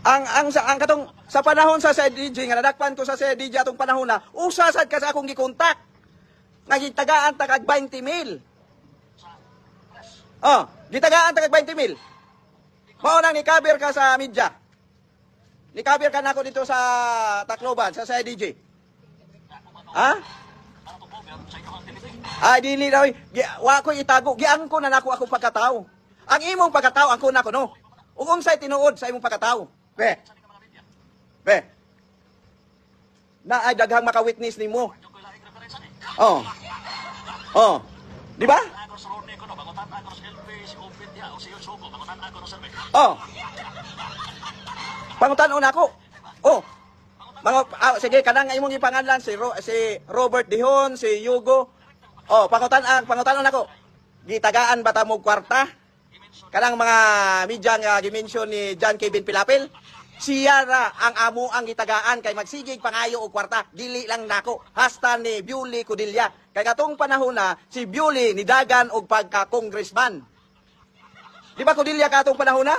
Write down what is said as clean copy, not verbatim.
ang katong sa panahon sa CDG nga nadakpan ko sa CDG atong panahon na usasad ka sa akong gikontak. Nagitagaan ta kag 20 mil. Oh, gitagaan ta kag 20 mil. Mao nang ni-cover ka sa media. Ni-cover ka nako dito sa Tacloban sa CDG. Ha? Dili daw. Wa ko itago. Giangko na nako ako pagkatao. Ang imong pagkatao angko nako no. Ug unsay tinuod sa imong pagkatao? Be. Na ay daghang maka-witness nimo. Oh. Oh. Di ba? Oh. Pangutan-on ako. Oh. Sige, kanang imong ipanganlan si Robert Dihon, si Yugo. Oh, pangutan-on ako. Gitagaan ba ta mo kwarta? Kanang mga media nga gimension ni John Kevin Pilapil. Siya ra ang amo ang gitagaan kay magsigig pangayo og kwarta. Dili lang nako. Hasta ni Biuli Codilla. Kay katong panahon na si Biuli ni dagan og pagka-congressman. Di ba Codilla katong panahon na?